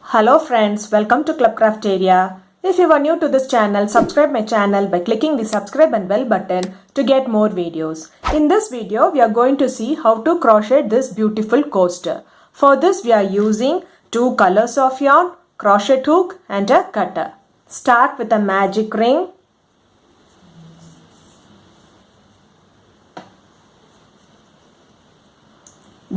Hello friends, welcome to Clubcraft area. If you are new to this channel, subscribe my channel by clicking the subscribe and bell button to get more videos. In this video, we are going to see how to crochet this beautiful coaster. For this, we are using two colors of yarn, crochet hook and a cutter. Start with a magic ring.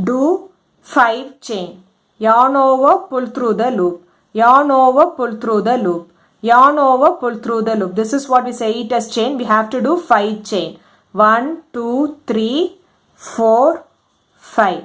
Do 5 chain. Yarn over, pull through the loop. Yarn over, pull through the loop. Yarn over, pull through the loop. This is what we say it as chain. We have to do 5 chain. 1, 2, 3, 4, 5.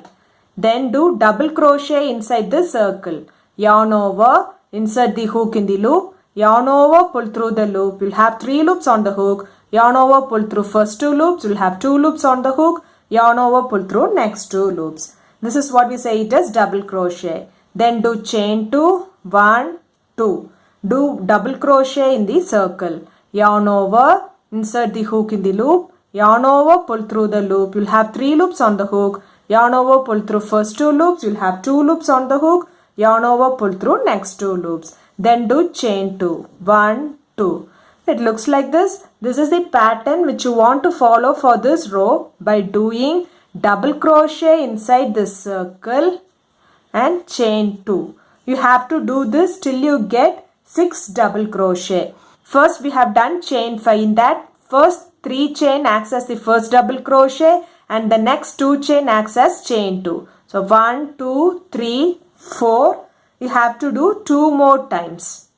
Then do double crochet inside the circle. Yarn over, insert the hook in the loop. Yarn over, pull through the loop. You'll have 3 loops on the hook. Yarn over, pull through first 2 loops. You'll have 2 loops on the hook. Yarn over, pull through next 2 loops. This is what we say it as double crochet. Then do chain 2, 1, 2. Do double crochet in the circle. Yarn over, insert the hook in the loop. Yarn over, pull through the loop. You'll have 3 loops on the hook. Yarn over, pull through first 2 loops. You'll have 2 loops on the hook. Yarn over, pull through next 2 loops. Then do chain 2, 1, 2. It looks like this. This is the pattern which you want to follow for this row by doing double crochet inside this circle and chain 2. You have to do this till you get 6 double crochet. First we have done chain 5. In that first 3 chain acts as the first double crochet and the next 2 chain acts as chain 2. So 1, 2, 3, 4. You have to do 2 more times.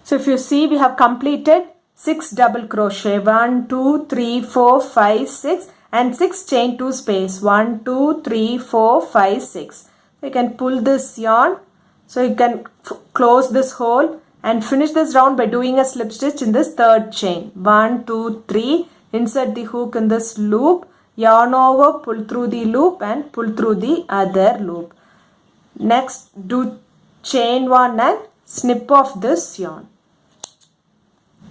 So if you see, we have completed 6 double crochet. 1, 2, 3, 4, 5, 6 and 6 chain 2 space. 1, 2, 3, 4, 5, 6. You can pull this yarn. So you can close this hole and finish this round by doing a slip stitch in this third chain. 1, 2, 3. Insert the hook in this loop. Yarn over, pull through the loop and pull through the other loop. Next, do chain 1 and snip off this yarn.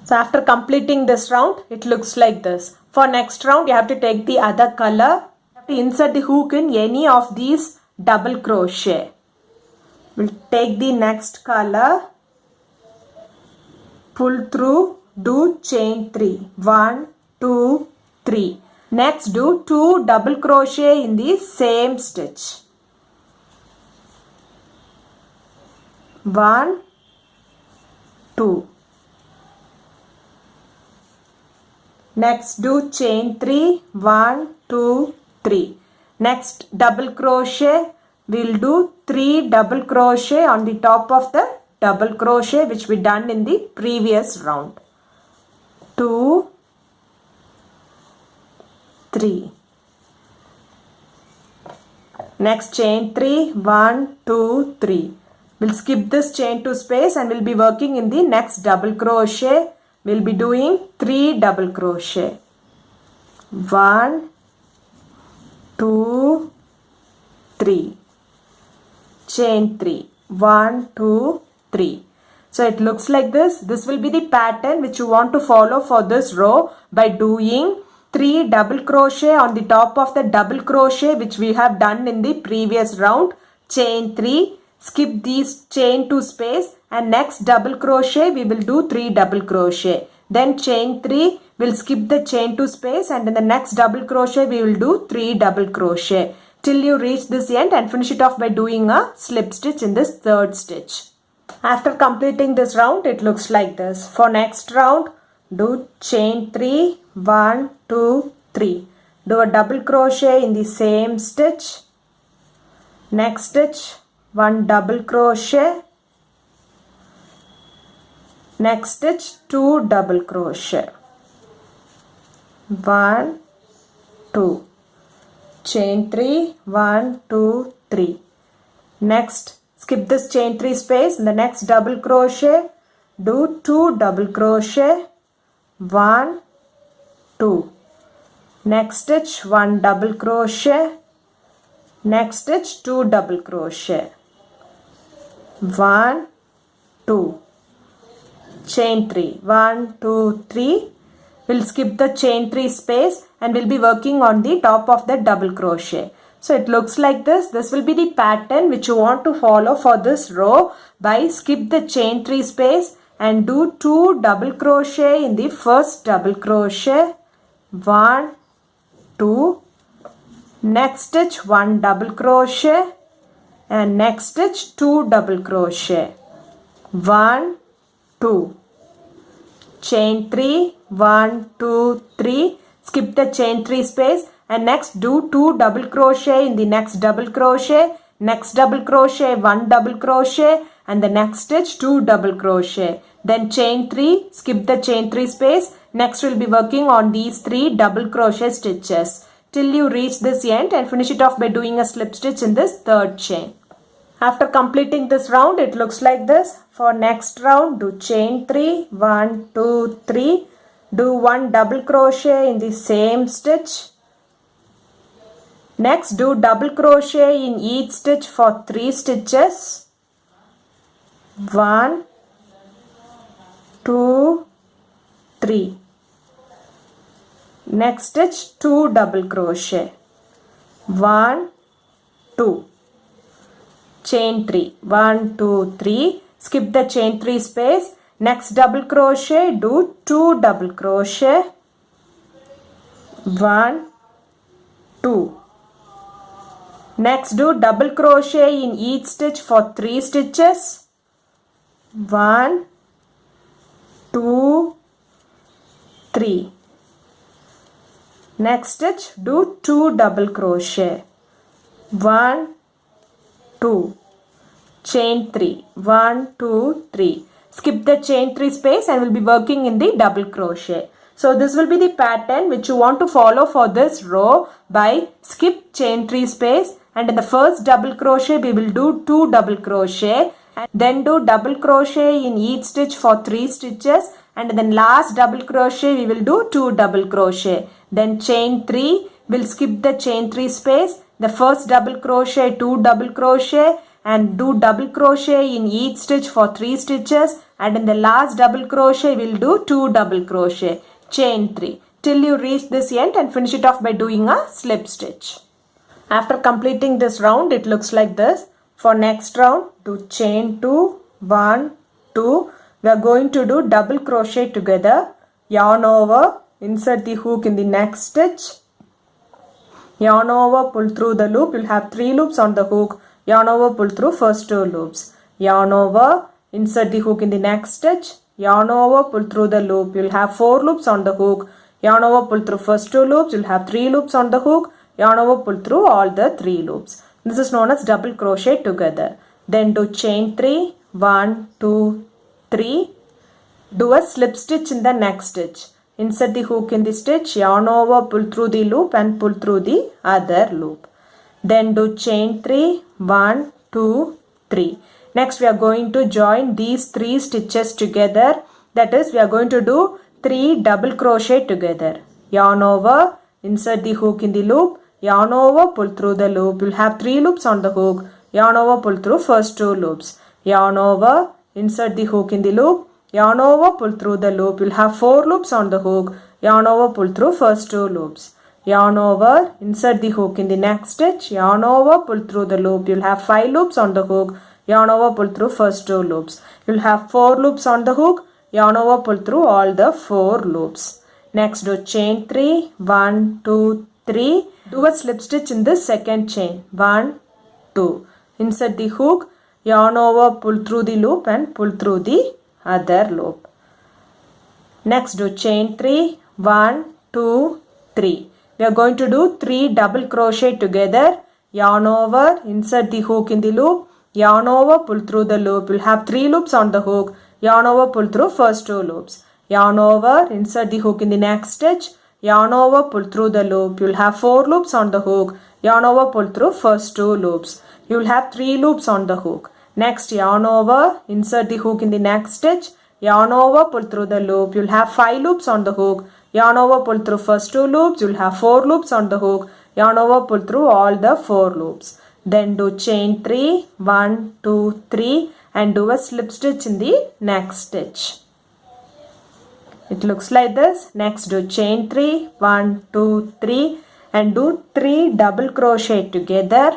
So after completing this round, it looks like this. For next round, you have to take the other color. You have to insert the hook in any of these double crochet. We'll take the next color, pull through, do chain 3. 1, 2, 3. Next, do 2 double crochet in the same stitch. 1, 2. Next, do chain 3. 1, 2, 3. Next, double crochet. We'll do 3 double crochet on the top of the double crochet which we done in the previous round. 2, 3. Next, chain 3. 1, 2, 3. We'll skip this chain 2 space and we'll be working in the next double crochet. We'll be doing 3 double crochet. 1, 2, 3. Chain 3. 1, 2, 3. So it looks like this. This will be the pattern which you want to follow for this row by doing 3 double crochet on the top of the double crochet which we have done in the previous round. Chain 3. Skip these chain 2 space and next double crochet we will do 3 double crochet. Then chain 3, we'll skip the chain 2 space and in the next double crochet we will do 3 double crochet till you reach this end and finish it off by doing a slip stitch in this third stitch. After completing this round, it looks like this. For next round, do chain 3, 1, 2, 3. Do a double crochet in the same stitch. Next stitch, 1 double crochet. Next stitch, 2 double crochet. 1, 2. Chain 3, 1, 2, 3. Next, skip this chain 3 space. In the next double crochet, do 2 double crochet. 1, 2. Next stitch, 1 double crochet. Next stitch, 2 double crochet. 1, 2. Chain 3. 1, 2, 3. We'll skip the chain 3 space and we'll be working on the top of the double crochet. So it looks like this. This will be the pattern which you want to follow for this row by skip the chain 3 space and do 2 double crochet in the first double crochet. 1, 2. Next stitch 1 double crochet and next stitch 2 double crochet. 1, 2. Chain 3, 1, 2, 3. Skip the chain 3 space and next do 2 double crochet in the next double crochet, next double crochet 1 double crochet and the next stitch 2 double crochet. Then chain 3, skip the chain 3 space. Next we'll be working on these 3 double crochet stitches till you reach this end and finish it off by doing a slip stitch in this third chain. After completing this round, it looks like this. For next round, do chain 3, 1, 2, 3. Do 1 double crochet in the same stitch. Next, do double crochet in each stitch for 3 stitches. 1, 2, 3. Next stitch, 2 double crochet. 1, 2. Chain 3, 1, 2, 3. Skip the chain 3 space. Next double crochet, do 2 double crochet. 1, 2. Next do double crochet in each stitch for 3 stitches. 1, 2, 3. Next stitch do 2 double crochet. 1, 2. Chain 3, 1, 2, 3. Skip the chain 3 space and we'll be working in the double crochet. So this will be the pattern which you want to follow for this row by skip chain 3 space and in the first double crochet we will do 2 double crochet and then do double crochet in each stitch for 3 stitches and then last double crochet we will do 2 double crochet. Then chain 3, we'll skip the chain 3 space, the first double crochet 2 double crochet and do double crochet in each stitch for 3 stitches and in the last double crochet we'll do 2 double crochet. Chain 3 till you reach this end and finish it off by doing a slip stitch. After completing this round, it looks like this. For next round, do chain 2, 1, 2. We are going to do double crochet together. Yarn over, insert the hook in the next stitch. Yarn over, pull through the loop. You'll have 3 loops on the hook. Yarn over, pull through first 2 loops. Yarn over, insert the hook in the next stitch. Yarn over, pull through the loop. You'll have 4 loops on the hook. Yarn over, pull through first 2 loops. You'll have 3 loops on the hook. Yarn over, pull through all the 3 loops. This is known as double crochet together. Then do chain 3, 1, 2, 3. Do a slip stitch in the next stitch. Insert the hook in the stitch, yarn over, pull through the loop and pull through the other loop. Then do chain 3, 1, 2, 3. Next we are going to join these 3 stitches together. That is, we are going to do 3 double crochet together. Yarn over, insert the hook in the loop, yarn over, pull through the loop. You'll have 3 loops on the hook. Yarn over, pull through first 2 loops. Yarn over, insert the hook in the loop, yarn over, pull through the loop. You'll have 4 loops on the hook. Yarn over, pull through first 2 loops. Yarn over, insert the hook in the next stitch. Yarn over, pull through the loop. You'll have 5 loops on the hook. Yarn over, pull through first 2 loops. You'll have 4 loops on the hook. Yarn over, pull through all the 4 loops. Next do chain 3, 1, 2, 3. Do a slip stitch in the second chain. 1, 2. Insert the hook. Yarn over, pull through the loop and pull through the other loop. Next do chain 3, 1, 2, 3. We are going to do 3 double crochet together. Yarn over, insert the hook in the loop, yarn over, pull through the loop. You'll have 3 loops on the hook. Yarn over, pull through first 2 loops. Yarn over, insert the hook in the next stitch. Yarn over, pull through the loop. You'll have 4 loops on the hook. Yarn over, pull through first 2 loops. You'll have 3 loops on the hook. Next yarn over, insert the hook in the next stitch. Yarn over, pull through the loop. You'll have 5 loops on the hook. Yarn over, pull through first 2 loops. You'll have 4 loops on the hook. Yarn over, pull through all the 4 loops. Then do chain 3, 1, 2, 3 and do a slip stitch in the next stitch. It looks like this. Next do chain 3, 1, 2, 3 and do 3 double crochet together.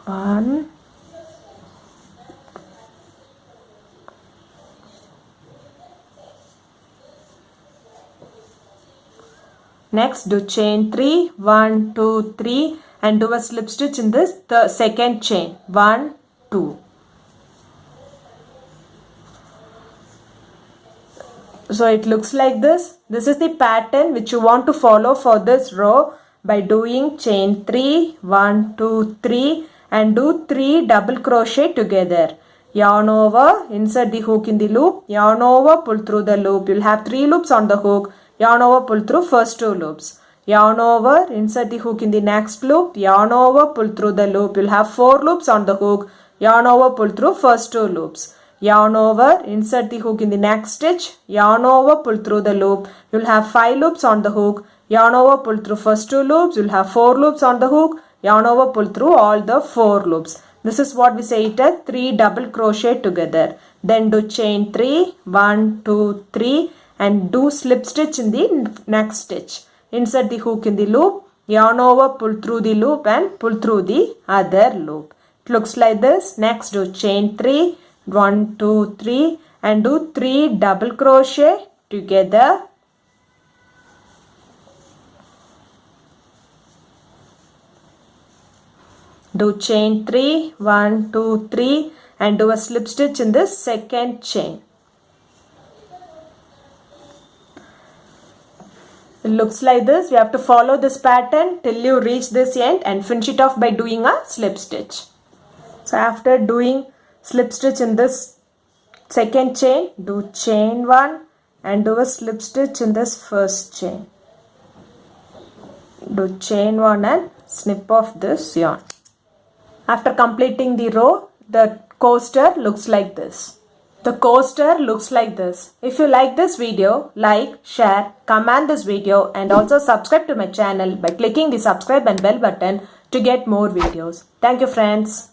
1, next do chain 3, 1, 2, 3 and do a slip stitch in this second chain, 1, 2. So it looks like this. This is the pattern which you want to follow for this row by doing chain 3, 1, 2, 3 and do 3 double crochet together. Yarn over, insert the hook in the loop, yarn over, pull through the loop. You'll have 3 loops on the hook. Yarn over, pull through first 2 loops. Yarn over, insert the hook in the next loop, yarn over, pull through the loop. You'll have 4 loops on the hook. Yarn over, pull through first 2 loops. Yarn over, insert the hook in the next stitch, yarn over, pull through the loop. You'll have 5 loops on the hook. Yarn over, pull through first 2 loops. You'll have 4 loops on the hook. Yarn over, pull through all the 4 loops. This is what we say it as 3 double crochet together. Then do chain 3, 1, 2, 3 and do slip stitch in the next stitch. Insert the hook in the loop, yarn over, pull through the loop and pull through the other loop. It looks like this. Next do chain 3, 1, 2, 3 and do 3 double crochet together. Do chain 3, 1, 2, 3 and do a slip stitch in this second chain. It looks like this. You have to follow this pattern till you reach this end and finish it off by doing a slip stitch. So after doing slip stitch in this second chain, do chain 1 and do a slip stitch in this first chain. Do chain 1 and snip off this yarn. After completing the row, the coaster looks like this. The coaster looks like this. If you like this video, like, share, comment this video and also subscribe to my channel by clicking the subscribe and bell button to get more videos. Thank you friends.